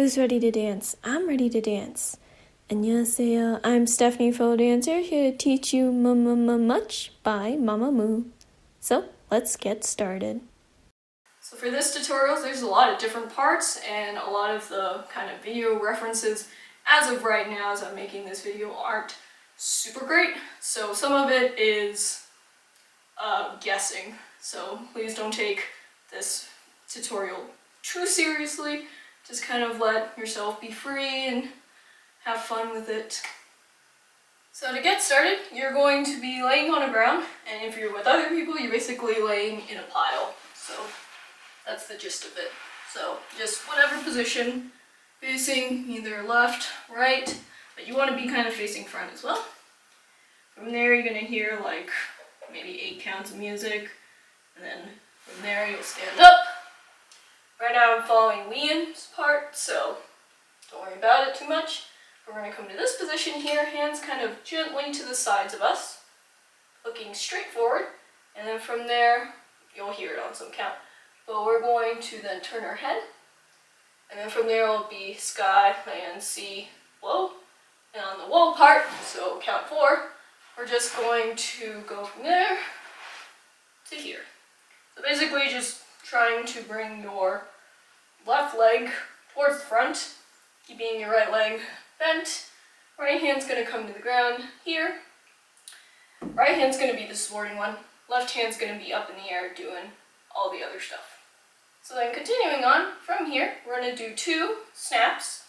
Who's ready to dance? I'm ready to dance. 안녕하세요. I'm Stephanie Faux Dancer, here to teach you mumumumuch by MAMAMOO. So, let's get started. So for this tutorial, there's a lot of different parts and a lot of the kind of video references as of right now as I'm making this video aren't super great. So some of it is guessing. So please don't take this tutorial too seriously. Just kind of let yourself be free and have fun with it. So to get started, you're going to be laying on the ground, and if you're with other people, you're basically laying in a pile. So that's the gist of it. So just whatever position, facing either left, right, but you want to be kind of facing front as well. From there, you're going to hear like maybe 8 counts of music, and then from there you'll stand up. Right now I'm following Liam's part, so don't worry about it too much. We're going to come to this position here, hands kind of gently to the sides of us, looking straight forward, and then from there, you'll hear it on some count. But we're going to then turn our head, and then from there it'll be sky, land, sea, whoa, and on the whoa part, so count 4, we're just going to go from there to here. So basically just trying to bring your left leg towards the front, keeping your right leg bent. Right hand's going to come to the ground here. Right hand's going to be the supporting one. Left hand's going to be up in the air doing all the other stuff. So then continuing on from here, we're going to do 2 snaps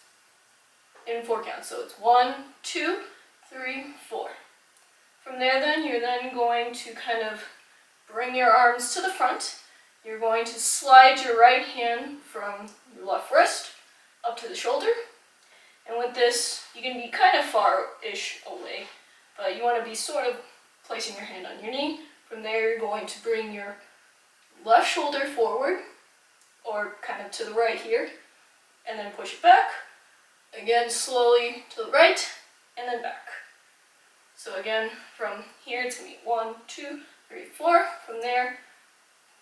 in 4 counts. So it's 1, 2, 3, 4. From there then, you're then going to kind of bring your arms to the front. You're going to slide your right hand from your left wrist up to the shoulder. And with this, you can be kind of far-ish away, but you want to be sort of placing your hand on your knee. From there, you're going to bring your left shoulder forward, or kind of to the right here, and then push it back. Again, slowly to the right, and then back. So again, from here, it's going to be 1, 2, 3, 4. From there,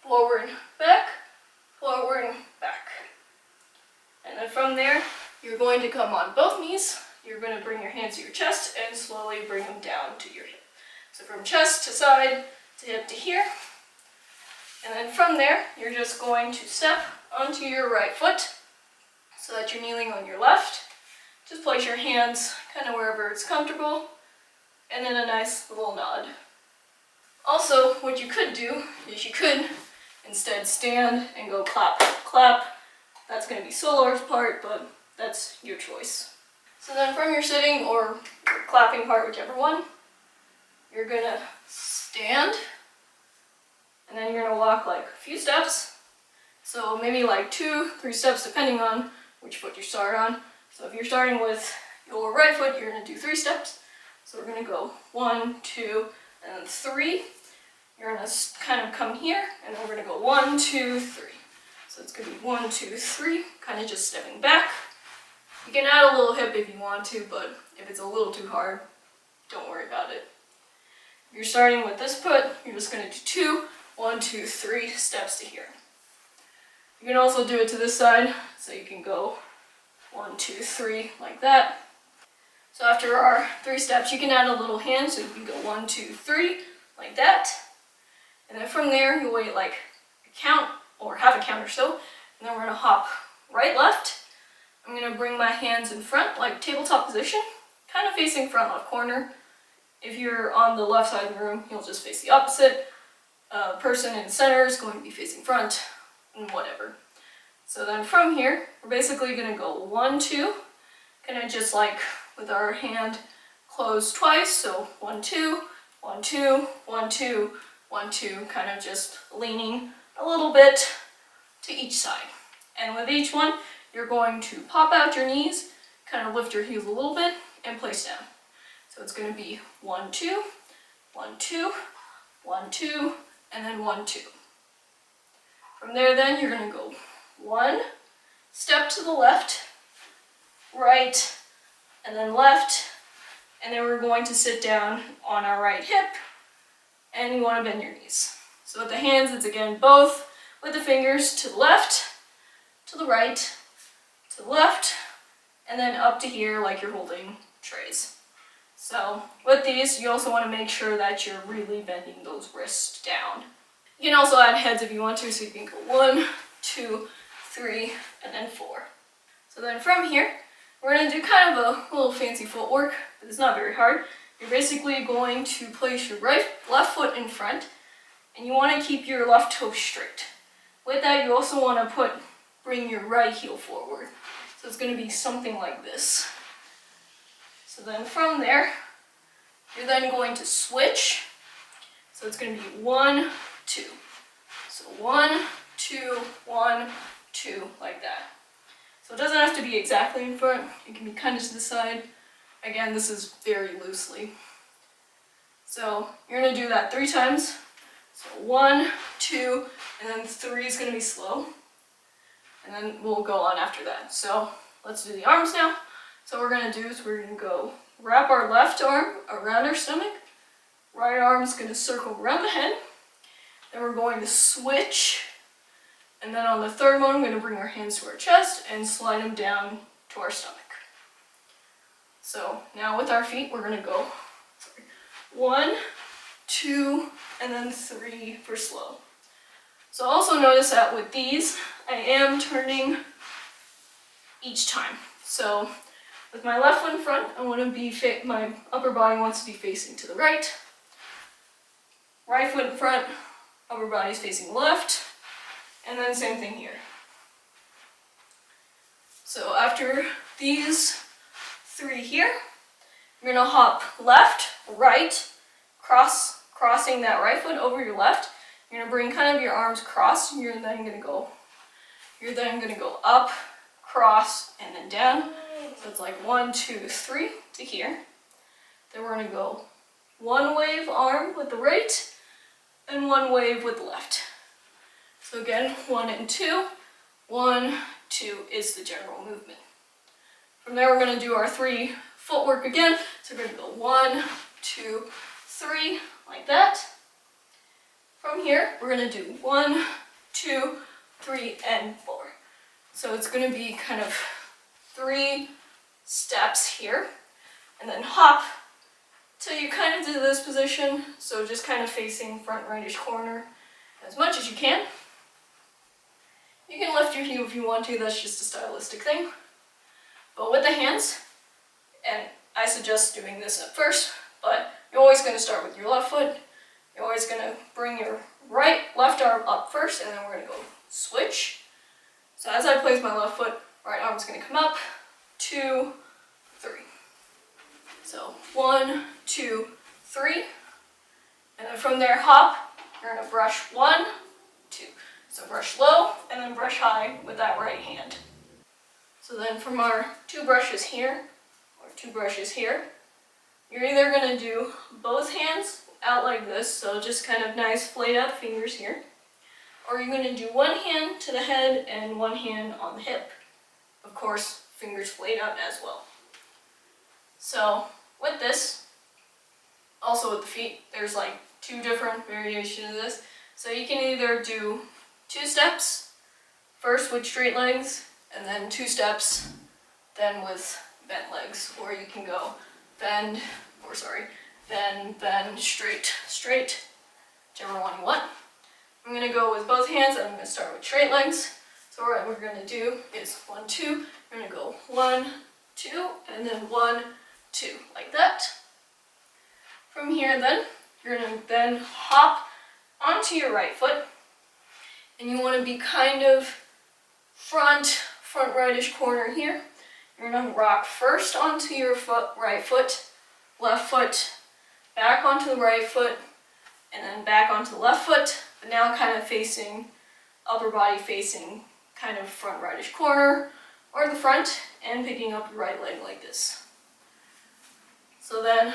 forward, back, and then from there, you're going to come on both knees. You're going to bring your hands to your chest and slowly bring them down to your hip. So from chest to side to hip to here. And then from there, you're just going to step onto your right foot so that you're kneeling on your left. Just place your hands kind of wherever it's comfortable, and then a nice little nod. Also, what you could do is you could instead stand and go clap, clap. That's going to be Solar's part, but that's your choice. So then from your sitting or your clapping part, whichever one, you're going to stand, and then you're going to walk like a few steps. So maybe like 2, 3 steps depending on which foot you start on. So if you're starting with your right foot, you're going to do 3 steps. So we're going to go 1, 2, and then 3. You're going to kind of come here, and then we're going to go 1, 2, 3. So it's going to be 1, 2, 3, kind of just stepping back. You can add a little hip if you want to, but if it's a little too hard, don't worry about it. If you're starting with this foot, you're just going to do 2, 1, 2, 3 steps to here. You can also do it to this side, so you can go 1, 2, 3 like that. So after our 3 steps, you can add a little hand, so you can go 1, 2, 3 like that. And then from there, you'll wait like a count or half a count or so, and then we're going to hop right, left. I'm going to bring my hands in front, like tabletop position, kind of facing front left corner. If you're on the left side of the room, you'll just face the opposite. Person in the center is going to be facing front, and whatever. So then from here, we're basically going to go 1, 2, kind of just like with our hand closed twice, so 1, 2, 1, 2, 1, 2, 1, 2, kind of just leaning a little bit to each side. And with each one, you're going to pop out your knees, kind of lift your heels a little bit, and place down. So it's going to be 1, 2, 1, 2, 1, 2, and then 1, 2. From there then, you're going to go 1 step to the left, right, and then left, and then we're going to sit down on our right hip, and you want to bend your knees. So with the hands, it's again both with the fingers to the left, to the right, to the left, and then up to here like you're holding trays. So with these, you also want to make sure that you're really bending those wrists down. You can also add heads if you want to, so you can go 1, 2, 3, and then 4. So then from here, we're going to do kind of a little fancy footwork, but it's not very hard. You're basically going to place your left foot in front, and you want to keep your left toe straight. With that, you also want to bring your right heel forward. So it's going to be something like this. So then from there, you're then going to switch. So it's going to be 1, 2. So 1, 2, 1, 2, like that. So it doesn't have to be exactly in front. It can be kind of to the side. Again, this is very loosely. So you're going to do that 3 times. So 1, 2, and then 3 is going to be slow. And then we'll go on after that. So let's do the arms now. So what we're going to do is we're going to go wrap our left arm around our stomach. Right arm is going to circle around the head. Then we're going to switch. And then on the third one, we're going to bring our hands to our chest and slide them down to our stomach. So now with our feet, we're going to go 1, 2, and then 3 for slow. So also notice that with these, I am turning each time. So with my left foot in front, I want to be my upper body wants to be facing to the right. Right foot in front, upper body is facing left. And then same thing here. So after these 3 here, you're going to hop left, right, crossing that right foot over your left. You're going to bring kind of your arms crossed, and you're then going to go up, cross, and then down. So it's like 1, 2, 3 to here. Then we're going to go 1 wave arm with the right, and 1 wave with the left. So again, 1 and 2, 1, 2 is the general movement. From there, we're going to do our 3 footwork again. So we're going to go 1, 2, 3, like that. From here, we're going to do 1, 2, 3, and 4. So it's going to be kind of 3 steps here, and then hop till you kind of do this position. So just kind of facing front rightish corner as much as you can. You can lift your heel if you want to, that's just a stylistic thing. But with the hands, and I suggest doing this at first, but you're always going to start with your left foot. You're always going to bring your left arm up first, and then we're going to go switch. So as I place my left foot, right arm's going to come up, 2, 3. So 1, 2, 3. And then from there, hop. You're going to brush 1, 2. So brush low, and then brush high with that right hand. So then from our 2 brushes here, or 2 brushes here, you're either going to do both hands out like this, so just kind of nice flayed out fingers here, or you're going to do 1 hand to the head and 1 hand on the hip. Of course, fingers flayed out as well. So with this, also with the feet, there's like 2 different variations of this. So you can either do 2 steps, first with straight legs, and then 2 steps, then with bent legs. Or you can go bend, straight, whichever one you want. I'm going to go with both hands, and I'm going to start with straight legs. So what we're going to do is 1, 2, we're going to go 1, 2, and then 1, 2, like that. From here then, you're going to then hop onto your right foot, and you want to be kind of front rightish corner here. You're going to rock first onto your right foot, left foot, back onto the right foot, and then back onto the left foot, but now kind of facing, upper body facing kind of front rightish corner, or the front, and picking up your right leg like this. So then,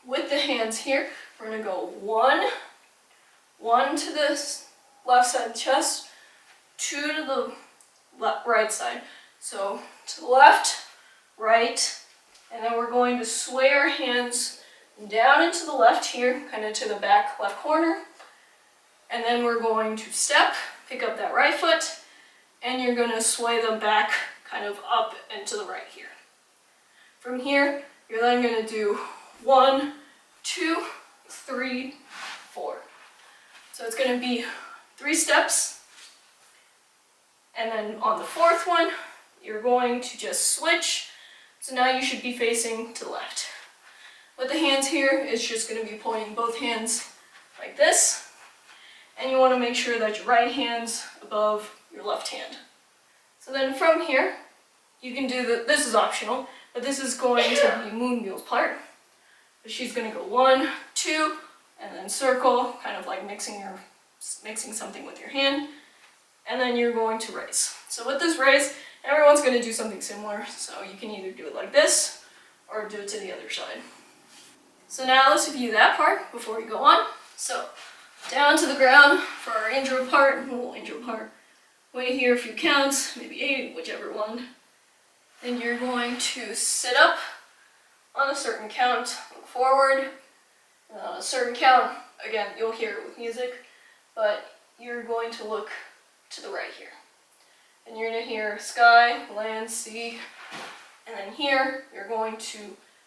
with the hands here, we're going to go 1 to the left side of the chest, 2 to the right side. So to the left, right, and then we're going to sway our hands down into the left here, kind of to the back left corner, and then we're going to step, pick up that right foot, and you're going to sway them back kind of up and to the right here. From here, you're then going to do 1, 2, 3, 4. So it's going to be 3 steps, and then on the 4th one, you're going to just switch. So now you should be facing to the left. With the hands here, it's just going to be pointing both hands like this, and you want to make sure that your right hand's above your left hand. So then from here, you can do this is optional, but this is going to be Moon Mule's part. So she's going to go 1, 2, and then circle, kind of like mixing something with your hand, and then you're going to raise. So with this raise, everyone's going to do something similar, so you can either do it like this, or do it to the other side. So now let's review that part before we go on. So down to the ground for our intro part, wait here a few counts, maybe 8, whichever one. Then you're going to sit up on a certain count, look forward, and on a certain count, again, you'll hear it with music, but you're going to look to the right here. And you're going to hear sky, land, sea, and then here, you're going to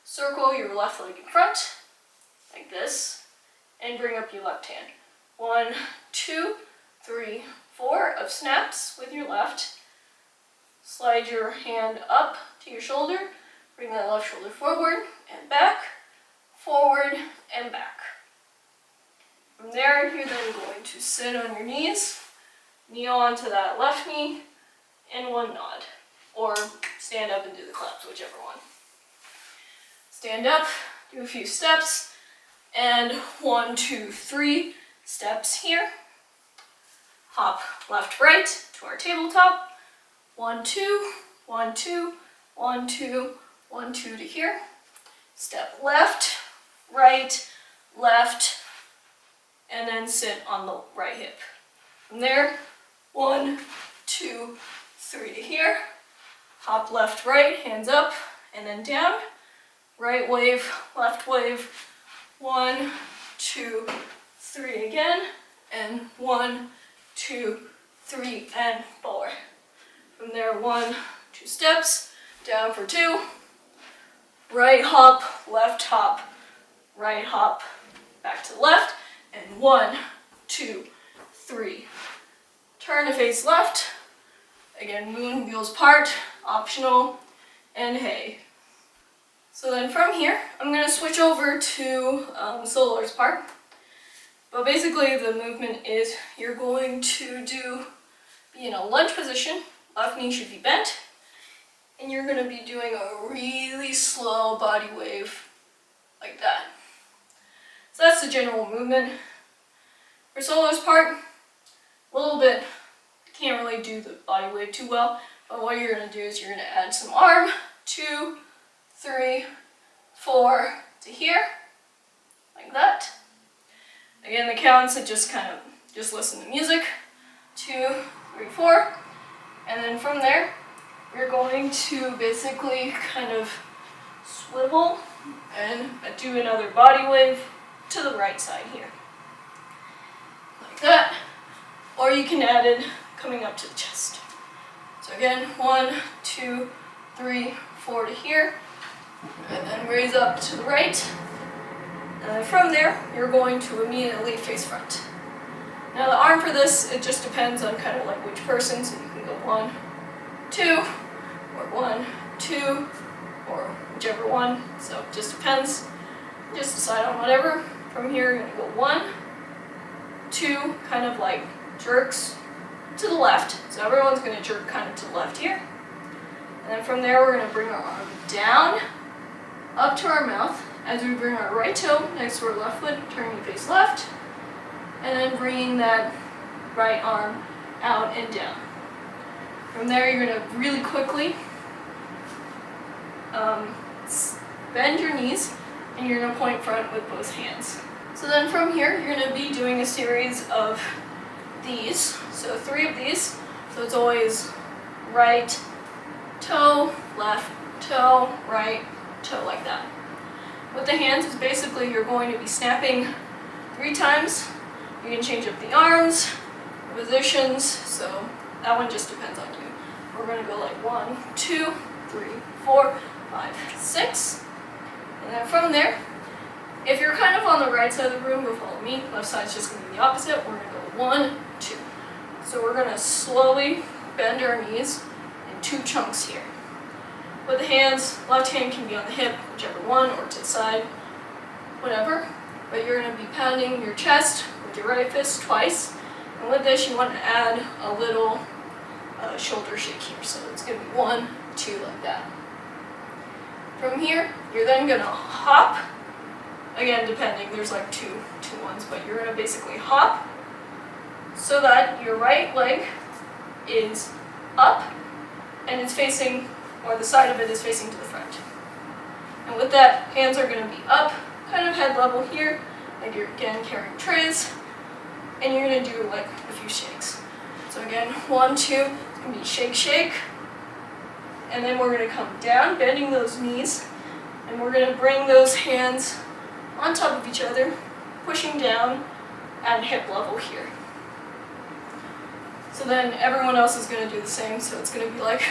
circle your left leg in front, like this, and bring up your left hand. 1, 2, 3, 4 of snaps with your left. Slide your hand up to your shoulder, bring that left shoulder forward and back, forward and back. From there, you're then going to sit on your knees, kneel onto that left knee, and 1 nod, or stand up and do the claps, whichever one. Stand up, do a few steps, and 1, 2, 3 steps here. Hop left, right to our tabletop. 1, 2, 1, 2, 1, 2, 1, 2 to here. Step left, right, left, and then sit on the right hip. From there, 1, 2, 3 to here. Hop left, right, hands up, and then down. Right wave, left wave, 1, 2, 3 again, and 1, 2, 3, and 4. From there, 1, 2 steps, down for 2, right hop, right hop, back to the left, and 1, 2, 3. Turn to face left, again, Moon Mule's part, optional, and hey. So then from here, I'm going to switch over to Solo's part. But basically the movement is you're going to be in a lunge position, left knee should be bent, and you're going to be doing a really slow body wave like that. So that's the general movement. For Solo's part, a little bit, can't really do the body wave too well, but what you're going to do is you're going to add some arm, 2, 3, 4 to here, like that. Again, the counts, it just listen to music, 2, 3, 4, and then from there, you're going to basically kind of swivel and do another body wave to the right side here, like that, or you can add it coming up to the chest. So again, 1, 2, 3, 4 to here, and then raise up to the right, and then from there, you're going to immediately face front. Now the arm for this, it just depends on kind of like which person, so you can go 1, 2, or 1, 2, or whichever one, so it just depends. Just decide on whatever. From here, you're going to go 1, 2, kind of like jerks to the left, so everyone's going to jerk kind of to the left here. And then from there, we're going to bring our arm down, up to our mouth, as we bring our right toe next to our left foot, turning to face left, and then bringing that right arm out and down. From there, you're going to really quickly bend your knees, and you're going to point front with both hands. So then from here, you're going to be doing a series of these, so 3 of these, so it's always right toe, left toe, right toe, like that. With the hands, it's basically you're going to be snapping 3 times. You can change up the arms, the positions, so that one just depends on you. We're going to go like 1, 2, 3, 4, 5, 6. And then from there, if you're kind of on the right side of the room, go follow me. Left side's just going to be the opposite. We're going to go 1, 2. So we're going to slowly bend our knees in 2 chunks here. With the hands, left hand can be on the hip, whichever one, or to the side, whatever. But you're going to be pounding your chest with your right fist twice. And with this, you want to add a little shoulder shake here. So it's going to be 1, 2, like that. From here, you're then going to hop. Again, depending, there's like two ones, but you're going to basically hop so that your right leg is up and it's facing, or the side of it is facing to the front. And with that, hands are going to be up, kind of head level here, like you're again carrying trays, and you're going to do like a few shakes. So again, 1, 2, it's going to be shake, shake, and then we're going to come down, bending those knees, and we're going to bring those hands on top of each other, pushing down at hip level here. So then everyone else is going to do the same, so it's going to be like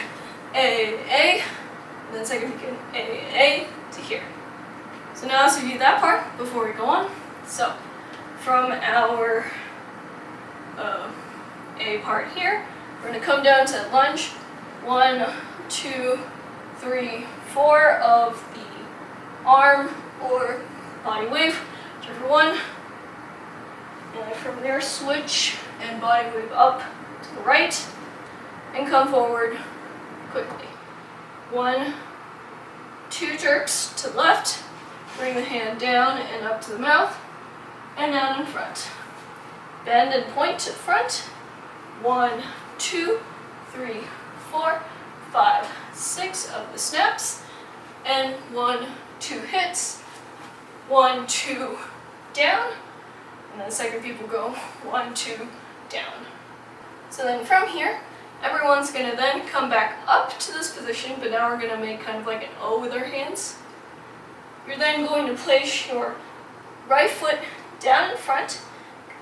A, and then second begin A to here. So now let's review that part before we go on. So from our A part here, we're going to come down to lunge, 1, 2, 3, 4 of the arm or body wave, whichever one. And from there, switch and body wave up to the right and come forward quickly. 1, 2 jerks to the left, bring the hand down and up to the mouth and down in front. Bend and point to the front. 1, 2, 3, 4, 5, 6 of the snaps, and 1, 2 hits. 1, 2, down, and then second people go 1, 2, down. So then from here, everyone's going to then come back up to this position, but now we're going to make kind of like an O with our hands. You're then going to place your right foot down in front,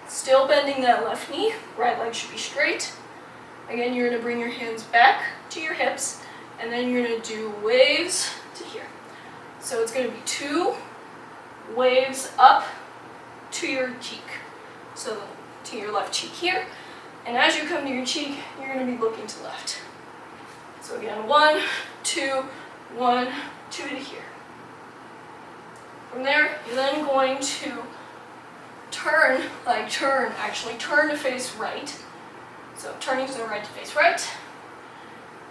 still bending that left knee, right leg should be straight. Again, you're going to bring your hands back to your hips, and then you're going to do waves to here. So it's going to be 2 waves up to your cheek, so to your left cheek here, and as you come to your cheek, you're going to be looking to left. So again, 1, 2, 1, 2 to here. From there, you're then going to turn to face right. So turning to the right to face right,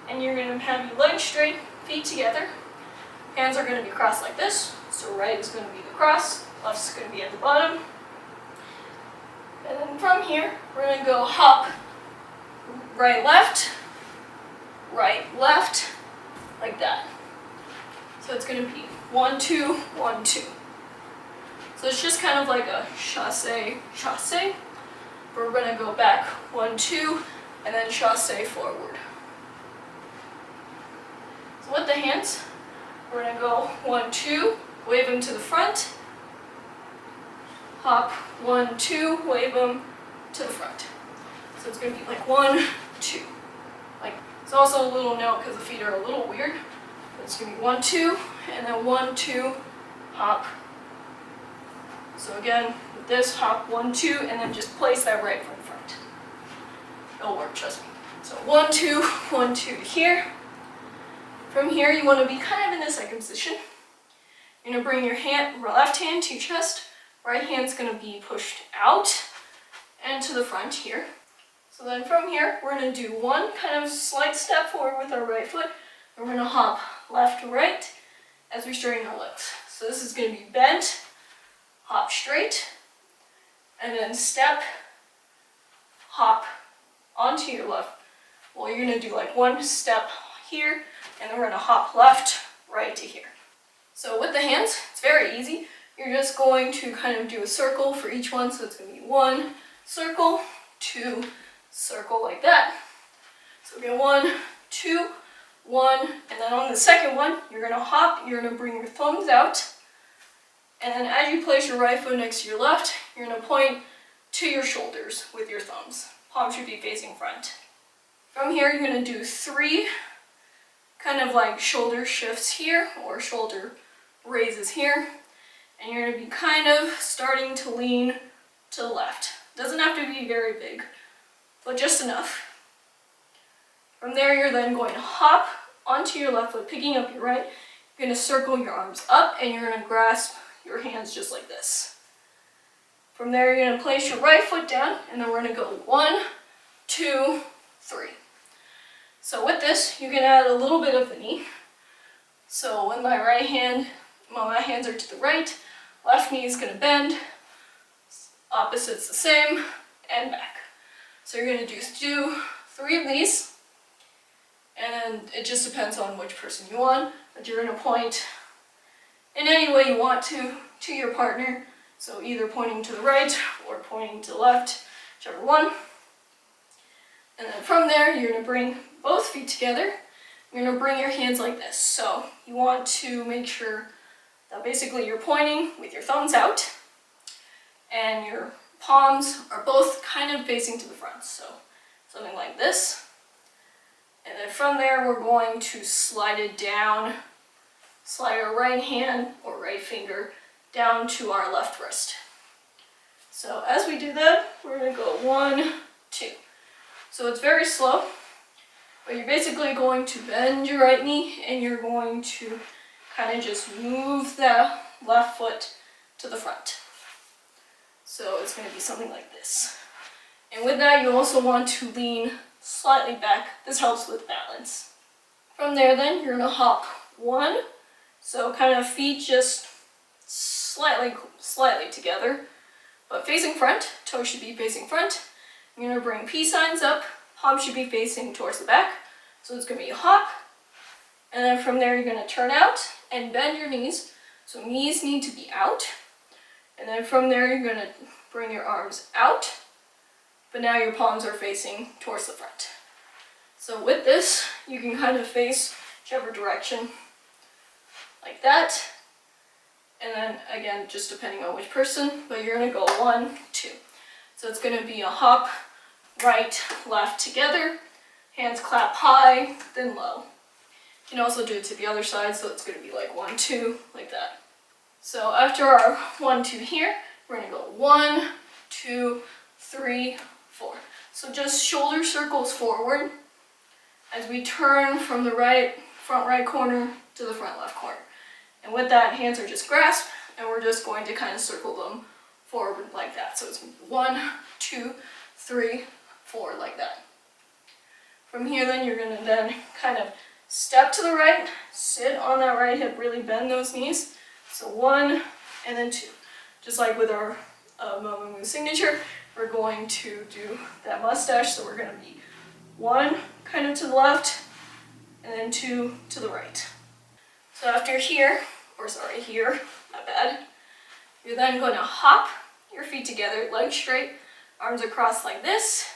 and you're going to have your legs straight, feet together. Hands are going to be crossed like this. So right is going to be the cross, left is going to be at the bottom. And then from here, we're going to go hop right, left, like that. So it's going to be 1, 2, 1, 2. So it's just kind of like a chassé, but we're going to go back 1, 2, and then chassé forward. So with the hands, we're going to go 1, 2, wave them to the front, hop, 1, 2, wave them to the front. So it's going to be like 1, 2. Like, it's also a little note because the feet are a little weird. But it's going to be 1, 2, and then 1, 2, hop. So again, with this, hop, 1, 2, and then just place that right foot in front. It'll work, trust me. So 1, 2, 1, 2 to here. From here, you want to be kind of in this second position. You're going to bring your left hand to your chest. Right hand's going to be pushed out and to the front here. So then from here, we're going to do one kind of slight step forward with our right foot. And we're going to hop left to right as we straighten our legs. So this is going to be bent, hop straight, and then step, hop onto your left. Well, you're going to do like one step here, and then we're going to hop left, right to here. So with the hands, it's very easy. You're just going to kind of do a circle for each one. So it's going to be 1 circle, 2 circle, like that. So we're going 1, 2, 1, and then on the second one, you're going to hop, you're going to bring your thumbs out, and then as you place your right foot next to your left, you're going to point to your shoulders with your thumbs. Palm should be facing front. From here, you're going to do 3 kind of like shoulder shifts here or shoulder raises here. And you're going to be kind of starting to lean to the left. Doesn't have to be very big, but just enough. From there, you're then going to hop onto your left foot, picking up your right. You're going to circle your arms up and you're going to grasp your hands just like this. From there, you're going to place your right foot down and then we're going to go 1, 2, 3. So with this, you can add a little bit of the knee. So when my hands are to the right, left knee is going to bend, opposite's the same, and back. So you're going to do 3 of these, and it just depends on which person you want, but you're going to point in any way you want to your partner, so either pointing to the right or pointing to the left, whichever one. And then from there, you're going to bring both feet together. You're going to bring your hands like this. So you want to make sure that basically you're pointing with your thumbs out and your palms are both kind of facing to the front. So something like this. And then from there, we're going to slide it down, slide our right hand or right finger down to our left wrist. So as we do that, we're going to go 1, 2. So it's very slow, but you're basically going to bend your right knee and you're going to kind of just move the left foot to the front. So it's going to be something like this. And with that, you also want to lean slightly back. This helps with balance. From there then, you're going to hop 1. So kind of feet just slightly together, but facing front. Toes should be facing front. You're going to bring peace signs up. Palms should be facing towards the back. So it's going to be a hop. And then from there, you're going to turn out and bend your knees. So knees need to be out. And then from there, you're going to bring your arms out. But now your palms are facing towards the front. So with this, you can kind of face whichever direction like that. And then again, just depending on which person, but you're going to go 1, 2. So it's going to be a hop, right, left together, hands clap high, then low. You can also do it to the other side, so it's going to be like 1, 2, like that. So after our 1, 2 here, we're going to go 1, 2, 3, 4. So just shoulder circles forward as we turn from the front right corner to the front left corner. And with that, hands are just grasped, and we're just going to kind of circle them forward like that. So it's 1, 2, 3, 4, like that. From here then, you're going to then kind of step to the right, sit on that right hip, really bend those knees. So 1 and then 2. Just like with our MAMAMOO signature, we're going to do that mustache. So we're going to be 1 kind of to the left and then 2 to the right. So after here, not bad, you're then going to hop your feet together, legs straight, arms across like this,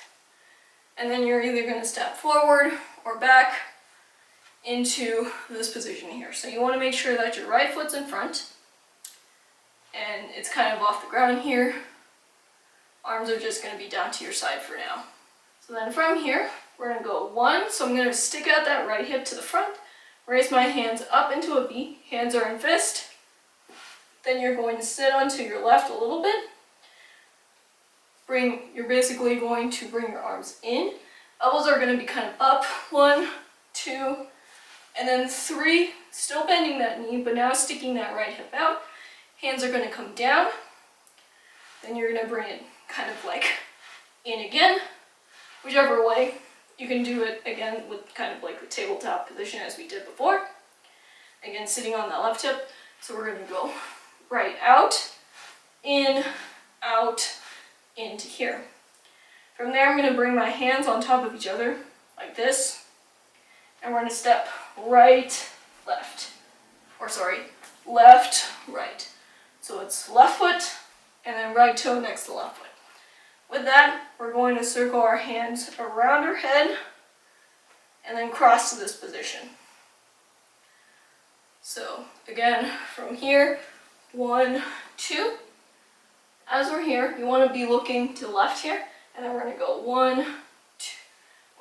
and then you're either going to step forward or back into this position here. So you want to make sure that your right foot's in front, and it's kind of off the ground here. Arms are just going to be down to your side for now. So then from here, we're going to go 1, so I'm going to stick out that right hip to the front, raise my hands up into a V, hands are in fist. Then you're going to sit onto your left a little bit. You're basically going to bring your arms in. Elbows are going to be kind of up, 1, 2, and then 3, still bending that knee, but now sticking that right hip out. Hands are going to come down. Then you're going to bring it kind of like in again, whichever way. You can do it again with kind of like the tabletop position as we did before. Again, sitting on that left hip. So we're going to go right out, into here. From there, I'm going to bring my hands on top of each other like this. And we're going to step right, left. Left, right. So it's left foot and then right toe next to left foot. With that, we're going to circle our hands around our head and then cross to this position. So again, from here, 1, 2. As we're here, you want to be looking to the left here, and then we're going to go 1, 2,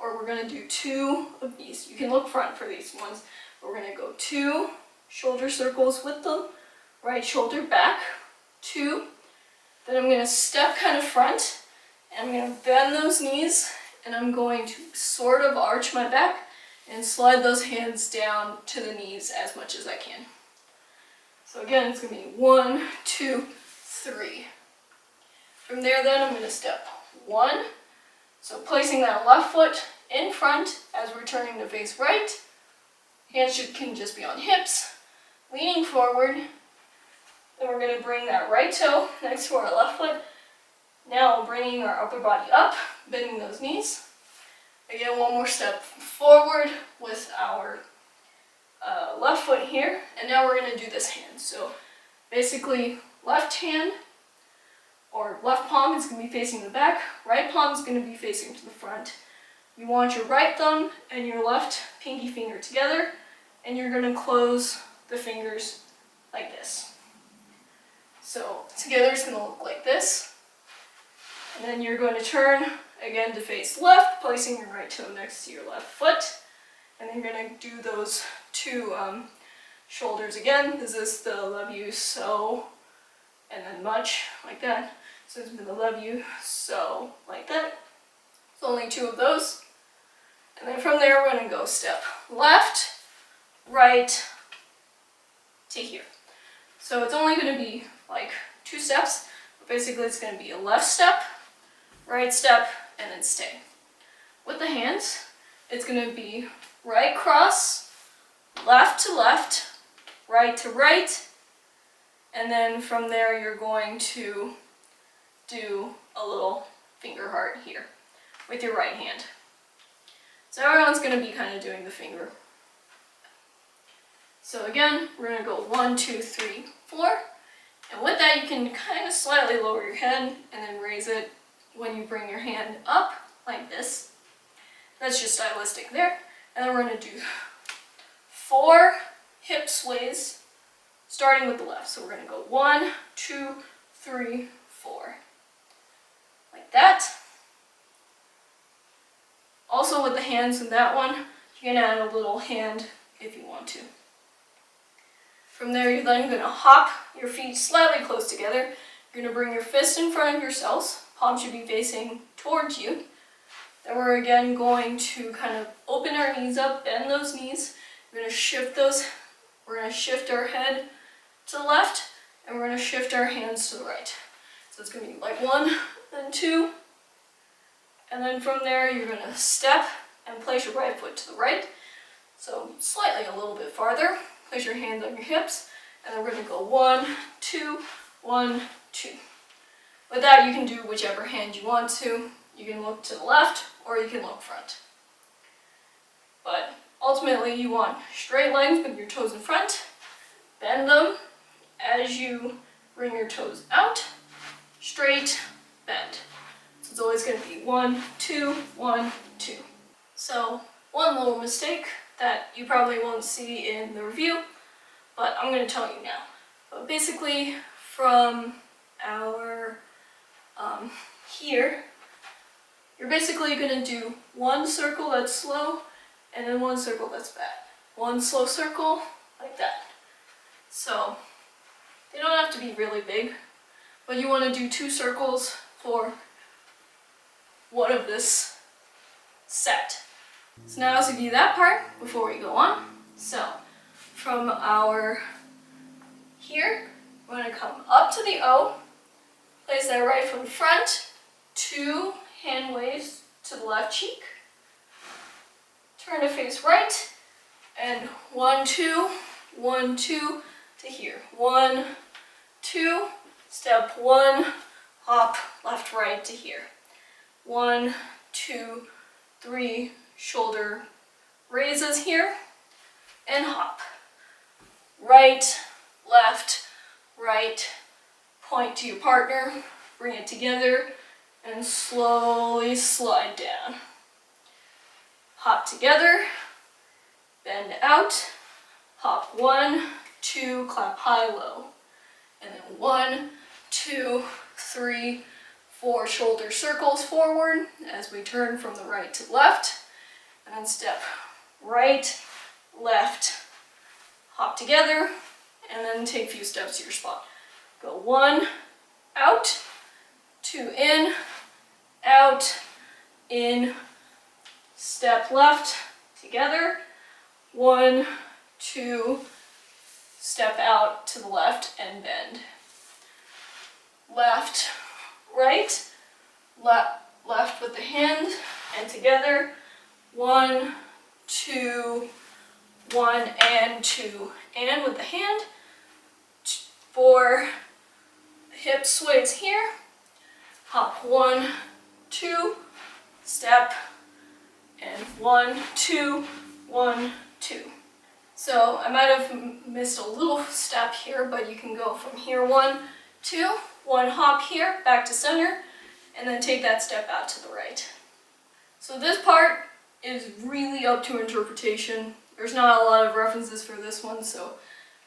or we're going to do 2 of these. You can look front for these ones. We're going to go 2 shoulder circles with the right shoulder back, 2. Then I'm going to step kind of front, and I'm going to bend those knees, and I'm going to sort of arch my back and slide those hands down to the knees as much as I can. So again, it's going to be 1, 2, 3. From there then, I'm going to step 1. So placing that left foot in front as we're turning to face right. Hands can just be on hips, leaning forward. Then we're going to bring that right toe next to our left foot. Now bringing our upper body up, bending those knees. Again, one more step forward with our left foot here. And now we're going to do this hand. So basically left hand or left palm is going to be facing the back. Right palm is going to be facing to the front. You want your right thumb and your left pinky finger together. And you're going to close the fingers like this. So together it's going to look like this. And then you're going to turn again to face left, placing your right toe next to your left foot. And then you're going to do those 2 shoulders again. This is the love you so, and then much, like that. So it's the love you so, like that. It's only 2 of those. And then from there we're going to go step left, right, to here. So it's only going to be like 2 steps, but basically it's going to be a left step, right step, and then stay. With the hands, it's going to be right cross, left to left, right to right, and then from there you're going to do a little finger heart here with your right hand. So everyone's going to be kind of doing the finger. So again, we're going to go 1, 2, 3, 4. And with that, you can kind of slightly lower your head and then raise it when you bring your hand up like this. That's just stylistic there. And then we're going to do 4 hip sways, starting with the left. So we're going to go 1, 2, 3, 4. Like that. Also with the hands in that one, you can add a little hand if you want to. From there, you're then going to hop your feet slightly close together. You're going to bring your fist in front of yourselves. Palm should be facing towards you. Then we're again going to kind of open our knees up, bend those knees. We're going to shift those. We're going to shift our head to the left, and we're going to shift our hands to the right. So it's going to be like 1, then 2. And then from there, you're going to step and place your right foot to the right. So slightly a little bit farther. Place your hands on your hips, and then we're going to go 1, 2, 1, 2. With that, you can do whichever hand you want to. You can look to the left, or you can look front. But ultimately, you want straight legs with your toes in front. Bend them as you bring your toes out. Straight, bend. So it's always going to be 1, 2, 1, 2. So one little mistake that you probably won't see in the review, but I'm going to tell you now. But basically, from our here, you're basically going to do 1 circle that's slow, and then 1 circle that's fast. 1 slow circle, like that. So they don't have to be really big, but you want to do 2 circles for one of this set. So now let's review that part before we go on. So from our here, we're going to come up to the O, place that right foot in front, 2 hand waves to the left cheek, turn to face right, and 1, 2, 1, 2 to here. 1, 2, step 1, hop left, right to here. 1, 2, 3, shoulder raises here, and hop. Right, left, right, point to your partner, bring it together, and slowly slide down. Hop together, bend out, hop 1, 2, clap high, low, and then 1, 2, 3, 4 shoulder circles forward as we turn from the right to left. and then step right, left, hop together, and then take a few steps to your spot. Go 1, out, 2, out, in, step left, together, 1, 2, step out to the left and bend. Left, right, left with the hand and together, 1, 2, 1 and 2, and with the hand, 4, hip sways here, hop 1, 2, step, and 1, 2, 1, 2. So I might have missed a little step here, but you can go from here 1, 2, 1 hop here, back to center, and then take that step out to the right. So this part is really up to interpretation. There's not a lot of references for this one, so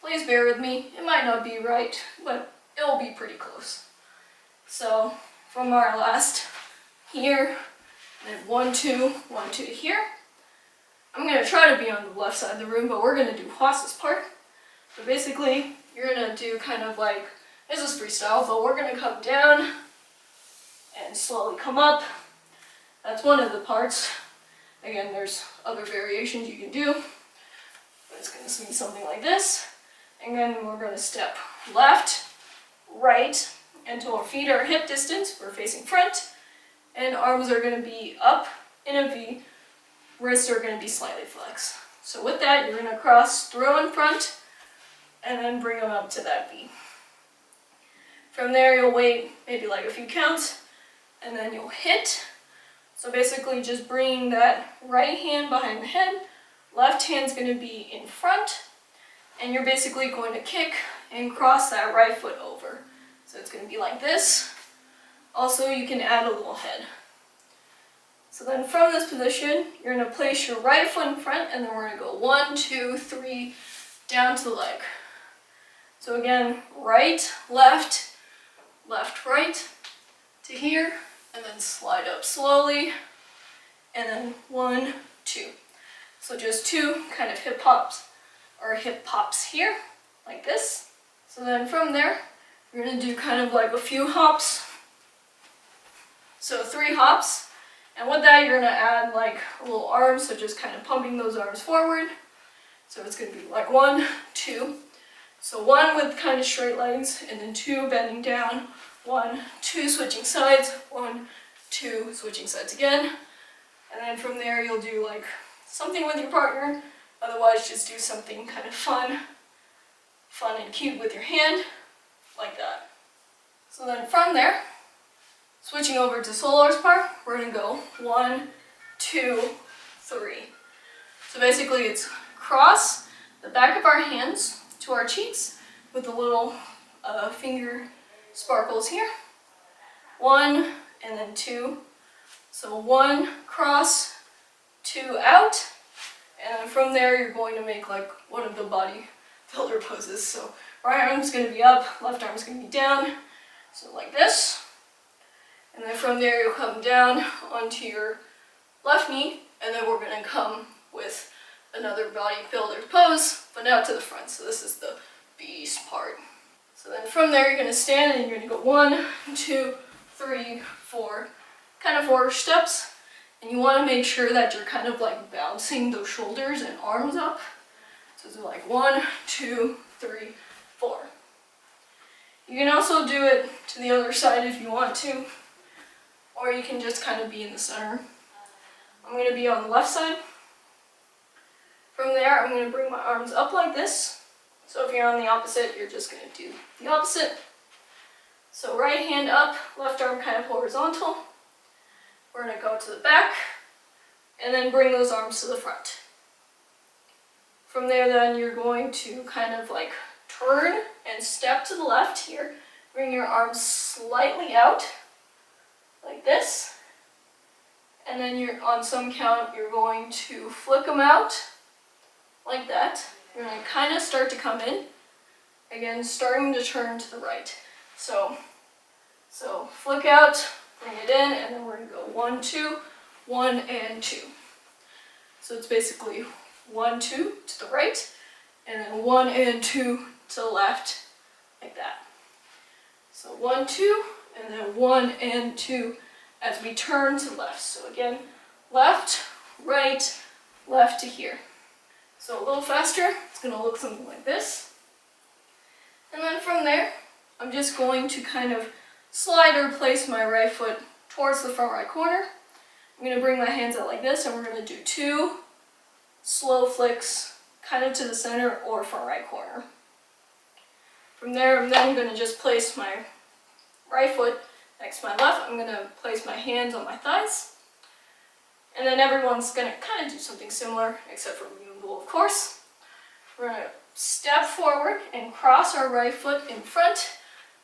please bear with me. It might not be right, but it will be pretty close. So from our last here, and 1, 2, 1, 2 to here. I'm going to try to be on the left side of the room, but we're going to do Haas's part. So basically, you're going to do kind of like, this is freestyle, but we're going to come down and slowly come up. That's one of the parts. Again, there's other variations you can do, but it's going to be something like this. And then we're going to step left, right, until our feet are hip distance. We're facing front, and arms are going to be up in a V. Wrists are going to be slightly flexed. So with that, you're going to cross, throw in front, and then bring them up to that V. From there, you'll wait maybe like a few counts, and then you'll hit. So basically just bringing that right hand behind the head, left hand's going to be in front, and you're basically going to kick and cross that right foot over. So it's going to be like this. Also, you can add a little head. So then from this position, you're going to place your right foot in front, and then we're going to go 1, 2, 3, down to the leg. So again, right, left, left, right, to here, and then slide up slowly, and then 1, 2. So just 2 kind of hip hops, or hip pops here, like this. So then from there, you're going to do kind of like a few hops. So 3 hops. And with that, you're going to add like a little arm, so just kind of pumping those arms forward. So it's going to be like 1, 2. So 1 with kind of straight legs, and then 2 bending down. 1, 2 switching sides. 1, 2 switching sides again. And then from there, you'll do like something with your partner. Otherwise, just do something kind of fun and cute with your hand, like that. So then from there, switching over to solo's part, we're going to go 1, 2, 3. So basically it's cross the back of our hands to our cheeks with the little finger sparkles here. 1 and then 2. So 1 cross, 2 out, and then from there you're going to make like one of the bodybuilder poses. So right arm's going to be up, left arm's going to be down, so like this. And then from there you'll come down onto your left knee, and then we're going to come with another bodybuilder pose, but now to the front. So this is the beast part. So then from there you're going to stand, and you're going to go 1, 2, 3, 4, kind of 4 steps. And you want to make sure that you're kind of like bouncing those shoulders and arms up. So it's like 1, 2, 3, 4. You can also do it to the other side if you want to, or you can just kind of be in the center. I'm going to be on the left side. From there, I'm going to bring my arms up like this. So if you're on the opposite, you're just going to do the opposite. So right hand up, left arm kind of horizontal. We're going to go to the back, and then bring those arms to the front. From there then, you're going to kind of like turn and step to the left here. Bring your arms slightly out, like this. And then you're on some count, you're going to flick them out, like that. You're going to kind of start to come in. Again, starting to turn to the right. So flick out, bring it in, and then we're going to go 1, 2, 1 and 2. So it's basically 1, 2 to the right, and then 1 and 2 to the left, like that. So 1, 2, and then 1 and 2 as we turn to left. So again, left, right, left to here. So a little faster, it's going to look something like this. And then from there, I'm just going to kind of slide or place my right foot towards the front right corner. I'm going to bring my hands out like this, and we're going to do 2 slow flicks kind of to the center or front right corner. From there, I'm then going to just place my right foot next to my left. I'm going to place my hands on my thighs. And then everyone's going to kind of do something similar, except for movable, of course. We're going to step forward and cross our right foot in front.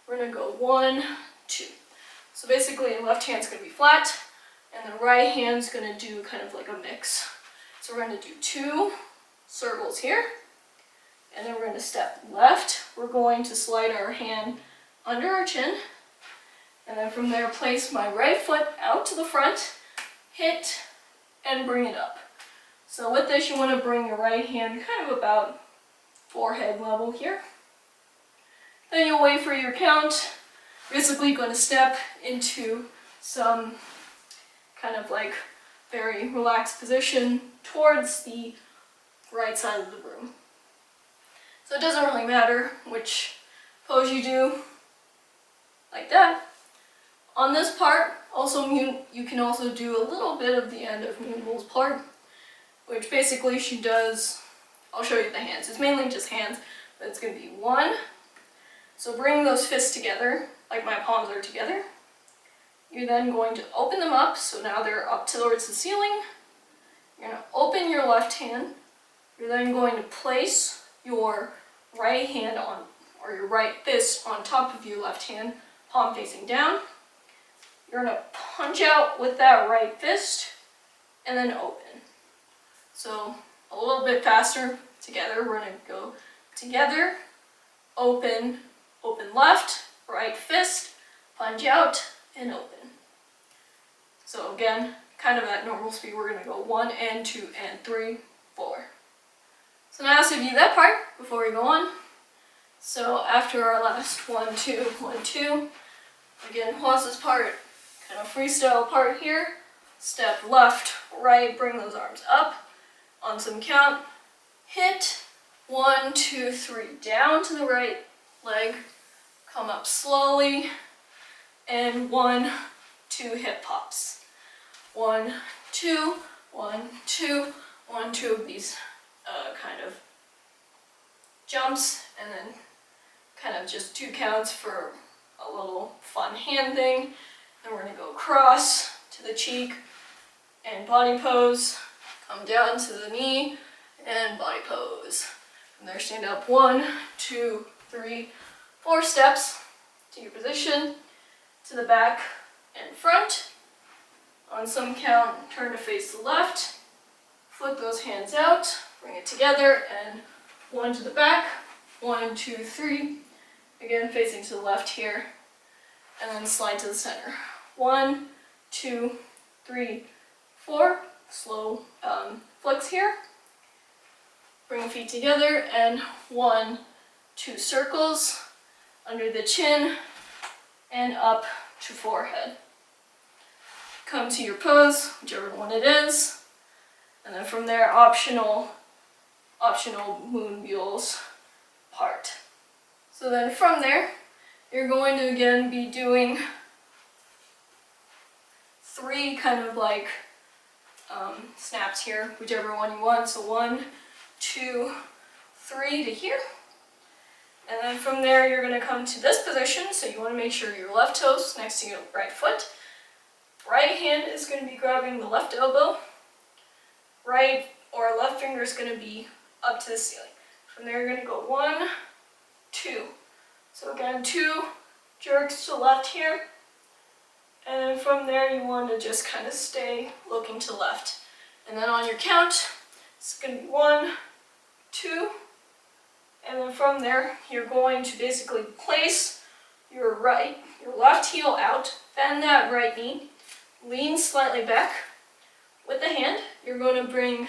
We're going to go 1, 2. So basically, the left hand's going to be flat, and the right hand's going to do kind of like a mix. So we're going to do 2 circles here, and then we're going to step left. We're going to slide our hand under our chin, and then from there, place my right foot out to the front, hit, and bring it up. So with this, you want to bring your right hand kind of about forehead level here. Then you'll wait for your count. Basically going to step into some kind of like very relaxed position towards the right side of the room. So it doesn't really matter which pose you do, like that. On this part, also you can also do a little bit of the end of Moonbull's part, which basically she does. I'll show you the hands. It's mainly just hands, but it's going to be 1. So bring those fists together, like my palms are together. You're then going to open them up, so now they're up towards the ceiling. You're going to open your left hand. You're then going to place your right hand on, or your right fist on top of your left hand, palm facing down. You're going to punch out with that right fist, and then open. So a little bit faster together. We're going to go together, open, open left, right fist, punch out, and open. So again, kind of at normal speed, we're going to go 1 and 2 and 3, 4. So now let's review that part before we go on. So after our last 1, 2, 1, 2, again, pause this part, kind of freestyle part here. Step left, right, bring those arms up. On some count, hit 1, 2, 3, down to the right leg, come up slowly, and 1, 2 hip pops. 1, 2, 1, 2, 1, 2 of these kind of jumps, and then kind of just 2 counts for a little fun hand thing. Then we're going to go cross to the cheek and body pose, come down to the knee and body pose. From there, stand up 1, 2, 3, 4 steps to your position, to the back and front. On some count, turn to face the left, flip those hands out, bring it together, and 1 to the back, 1, 2, 3, again facing to the left here, and then slide to the center. 1, 2, 3, 4, slow flicks here. Bring the feet together, and 1, 2 circles under the chin and up to forehead. Come to your pose, whichever one it is, and then from there, optional moonbull's part. So then from there, you're going to again be doing 3 kind of like snaps here, whichever one you want. So 1, 2, 3 to here. And then from there, you're going to come to this position. So you want to make sure your left toe's next to your right foot. Right hand is going to be grabbing the left elbow. Right or left finger is going to be up to the ceiling. From there, you're going to go 1, 2. So again, 2 jerks to the left here. And then from there, you want to just kind of stay looking to the left. And then on your count, it's going to be 1, 2. And then from there, you're going to basically place your left heel out, bend that right knee, lean slightly back. With the hand, you're going to bring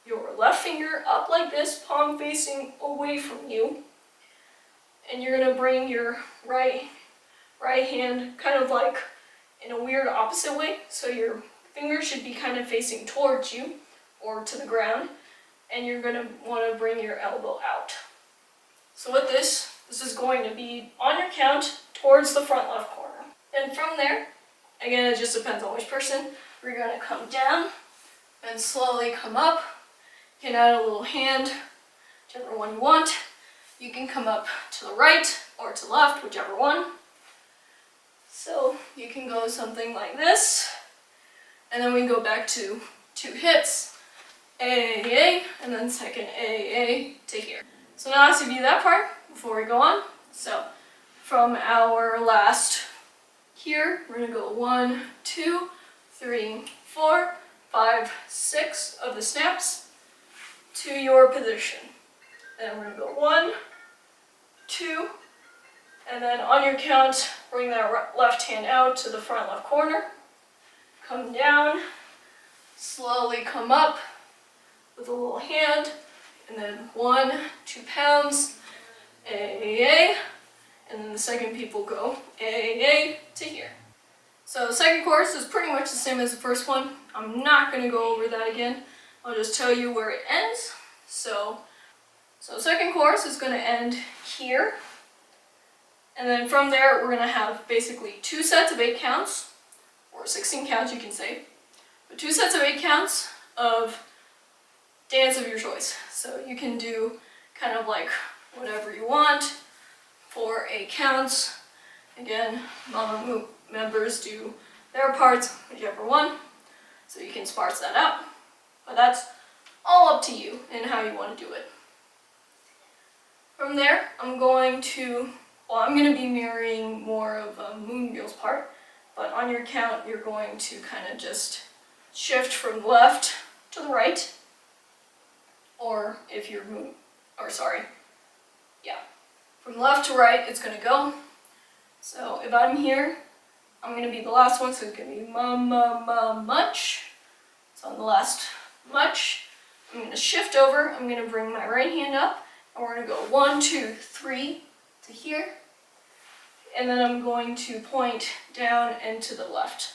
your left finger up like this, palm facing away from you. And you're gonna bring your right hand kind of like in a weird opposite way. So your fingers should be kind of facing towards you or to the ground. And you're gonna wanna bring your elbow out. So with this is going to be on your count towards the front left corner. And from there, again, it just depends on which person, we're gonna come down and slowly come up. You can add a little hand, whichever one you want. You can come up to the right or to left, whichever one. So you can go something like this. And then we go back to 2 hits, A, and then second A to here. So now let's review that part before we go on. So from our last here, we're gonna go 1, 2, 3, 4, 5, 6 of the snaps to your position. And we're gonna go 1, 2, and then on your count, bring that left hand out to the front left corner. Come down, slowly come up with a little hand, and then 1, 2 pounds, A, and then the second people go A to here. So the second chorus is pretty much the same as the first one. I'm not going to go over that again. I'll just tell you where it ends. So the second chorus is going to end here. And then from there, we're going to have basically 2 sets of 8 counts, or 16 counts you can say, but 2 sets of 8 counts of dance of your choice. So you can do kind of like whatever you want for 8 counts. Again, MAMAMOO members do their parts, whichever one, so you can sparse that out. But that's all up to you and how you want to do it. From there, I'm going to be mirroring more of Moonwheel's part, but on your count, you're going to kind of just shift from left to the right, or if you're from left to right, it's going to go. So if I'm here, I'm going to be the last one, so it's going to be mumumumuch. So on the last much, I'm going to shift over, I'm going to bring my right hand up, and we're going to go 1, 2, 3 to here. And then I'm going to point down and to the left.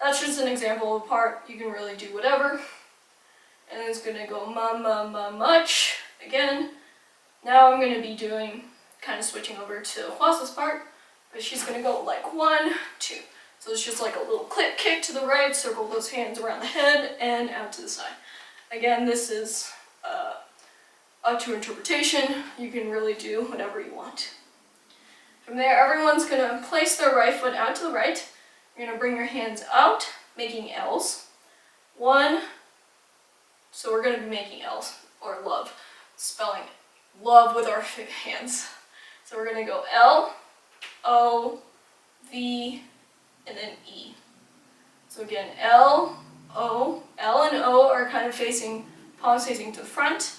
That's just an example of a part. You can really do whatever. And it's going to go mumumumuch again. Now I'm going to be doing, kind of switching over to Hwasa's part, but she's going to go like 1, 2. So it's just like a little click kick to the right, circle those hands around the head and out to the side. Again, this is up to interpretation. You can really do whatever you want. From there, everyone's going to place their right foot out to the right. You're going to bring your hands out, making L's. 1, so we're going to be making L's, or love, spelling love with our hands. So we're going to go L, O, V, and then E. So again, L, O, L and O are kind of facing, palms facing to the front.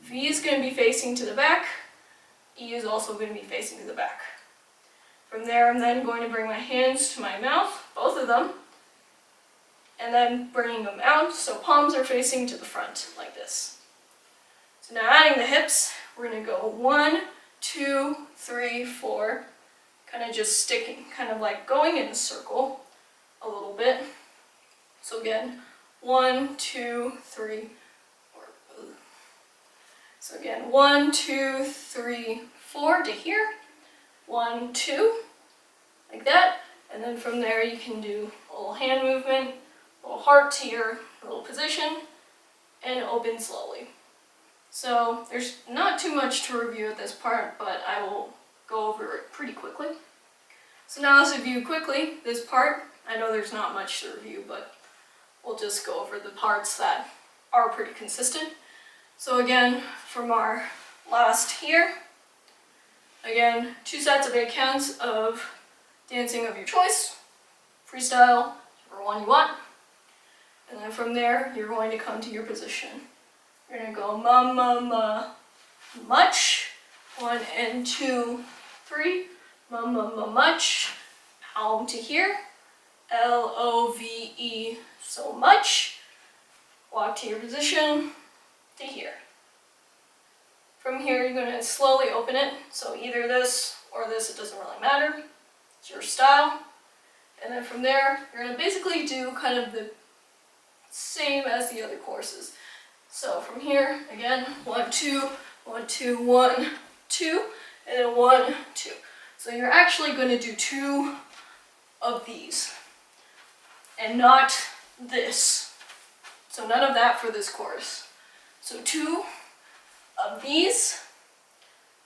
V is going to be facing to the back. E is also going to be facing to the back. From there, I'm then going to bring my hands to my mouth, both of them, and then bringing them out so palms are facing to the front, like this. So now adding the hips, we're going to go 1, 2, 3, 4, kind of just sticking, kind of like going in a circle a little bit. So again, 1, 2, 3, 4. So again, 1, 2, 3, 4 to here. 1, 2, like that. And then from there you can do a little hand movement, a little heart to your little position, and open slowly. So there's not too much to review at this part, but I will go over it pretty quickly. So now let's review quickly this part. I know there's not much to review, but we'll just go over the parts that are pretty consistent. So again, from our last here, again, 2 sets of 8 counts of dancing of your choice, freestyle, whichever one you want. And then from there, you're going to come to your position. You're going to go mumumumuch, 1 and 2, 3, mumumumuch, palm to here, L-O-V-E, so much. Walk to your position, to here. From here, you're going to slowly open it. So either this or this, it doesn't really matter. It's your style. And then from there, you're going to basically do kind of the same as the other courses. So from here, again, 1, 2, 1, 2, 1, 2, and then 1, 2. So you're actually going to do 2 of these, and not this. So none of that for this course. So 2 of these,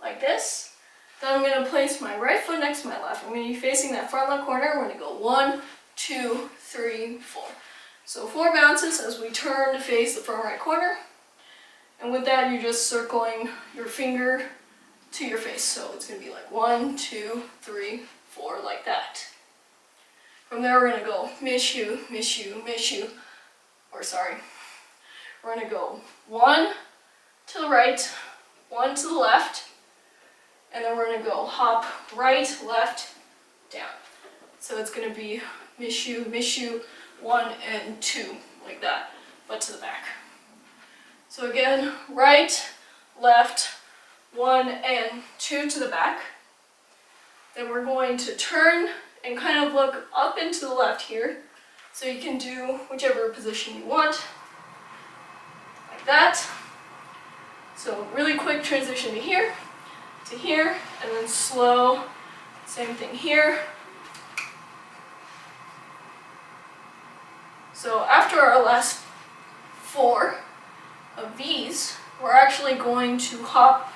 like this. Then I'm going to place my right foot next to my left. I'm going to be facing that front left corner. We're going to go 1, 2, 3, 4. So 4 bounces as we turn to face the front right corner. And with that, you're just circling your finger to your face. So it's going to be like 1, 2, 3, 4, like that. From there, we're going to go miss you, miss you, miss you. Or sorry, we're going to go 1 to the right, 1 to the left, and then we're going to go hop right, left, down. So it's going to be miss you, 1 and 2, like that, but to the back. So again, right, left, 1 and 2 to the back. Then we're going to turn and kind of look up and to the left here. So you can do whichever position you want, like that. So really quick transition to here, and then slow, same thing here. So after our last 4 of these, we're actually going to hop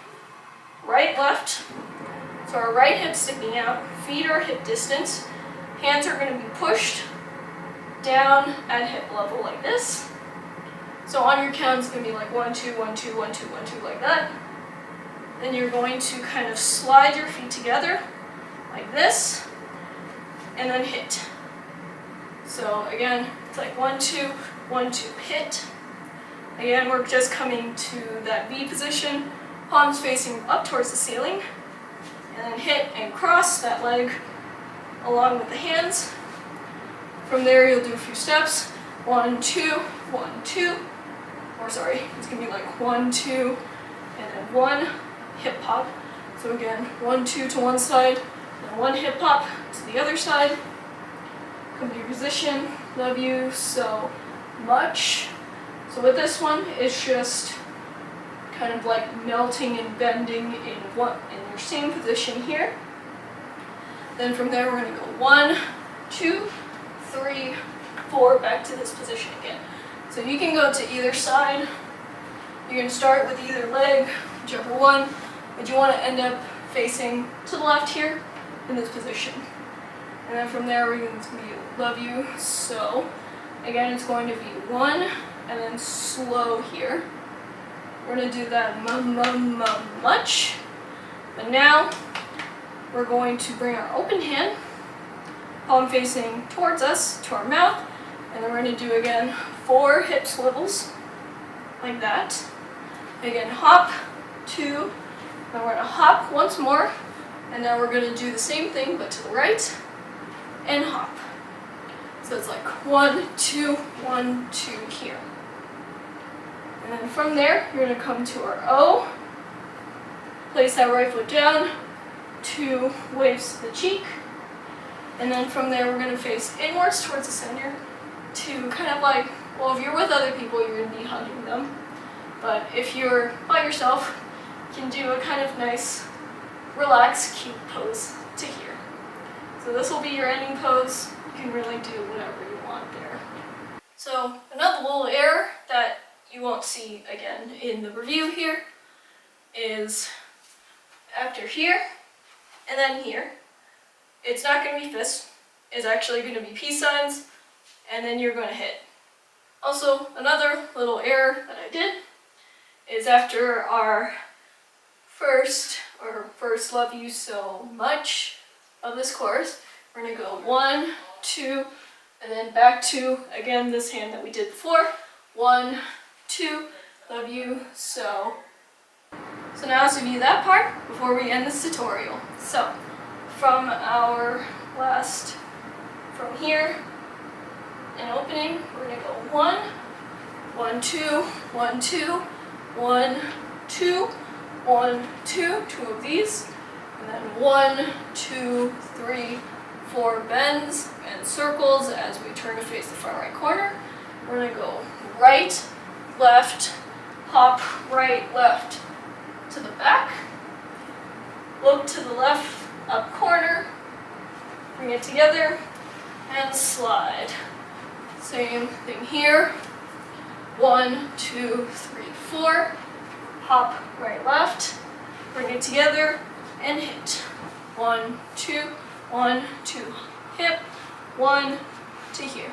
right, left. So our right hip sticking out, feet are hip distance, hands are going to be pushed down at hip level like this. So on your count, it's going to be like 1, 2, 1, 2, 1, 2, 1, 2, like that. Then you're going to kind of slide your feet together like this, and then hit. So again, it's like 1, 2, 1, 2, hit. Again, we're just coming to that V position, palms facing up towards the ceiling, and then hit and cross that leg along with the hands. From there, you'll do a few steps. 1, 2, 1, 2. Or sorry, it's going to be like 1, 2, and then 1 hip hop. So again, 1, 2 to one side, and 1 hip hop to the other side. Come to your position. Love you so much. So with this one, it's just kind of like melting and bending in your same position here. Then from there, we're going to go 1, 2, 3, 4, back to this position again. So you can go to either side. You can start with either leg, whichever one, but you want to end up facing to the left here in this position. And then from there, we're going to be love you so. Again, it's going to be 1, and then slow here. We're going to do that much. But now, we're going to bring our open hand, palm facing towards us, to our mouth, and then we're going to do again 4 hip swivels, like that. Again, hop, 2, then we're going to hop once more, and now we're going to do the same thing, but to the right, and hop. So it's like 1, 2, 1, 2 here. And then from there, you're going to come to our O, place that right foot down, 2 waves to the cheek, and then from there we're going to face inwards towards the center to kind of like, well, if you're with other people, you're going to be hugging them, but if you're by yourself, you can do a kind of nice, relaxed, cute pose to here. So this will be your ending pose. You can really do whatever you want there. So another little error that you won't see again in the review here is after here and then here, it's not going to be fists, it's actually going to be peace signs, and then you're going to hit. Also, another little error that I did is after our first love you so much of this course, we're going to go 1, 2, and then back to, again, this hand that we did before. 1, 2, love you so. So now let's review that part before we end this tutorial. So, from our last, from here, and opening, we're going to go 1, 1, 2, 1, 2, 1, 2, 1, 2, 2 of these, and then 1, 2, 3, 4 bends and circles as we turn to face the front right corner. We're going to go right, left, hop, right, left to the back, look to the left, up corner, bring it together, and slide. Same thing here. 1, 2, 3, 4. Hop, right, left. Bring it together and hit. 1, 2, 1, 2. Hip. 1 to here.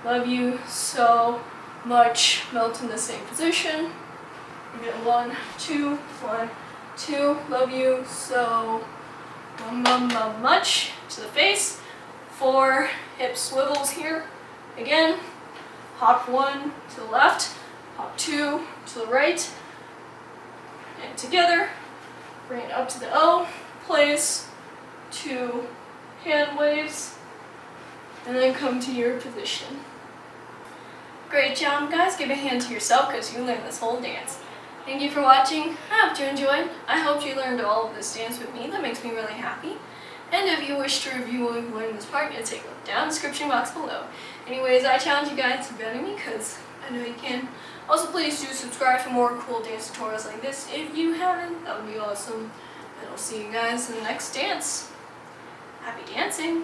Love you so much. Melt in the same position. Again, 1, 2, 1, 2. Love you so much. To the face. 4 hip swivels here. Again, hop 1 to the left, hop 2 to the right, and together, bring it up to the L, place 2 hand waves, and then come to your position. Great job, guys. Give a hand to yourself because you learned this whole dance. Thank you for watching. I hope you enjoyed. I hope you learned all of this dance with me. That makes me really happy. And if you wish to review or learn this part, you take a look down in the description box below. Anyways, I challenge you guys to better me because I know you can. Also, please do subscribe for more cool dance tutorials like this. If you haven't, that would be awesome. And I'll see you guys in the next dance. Happy dancing!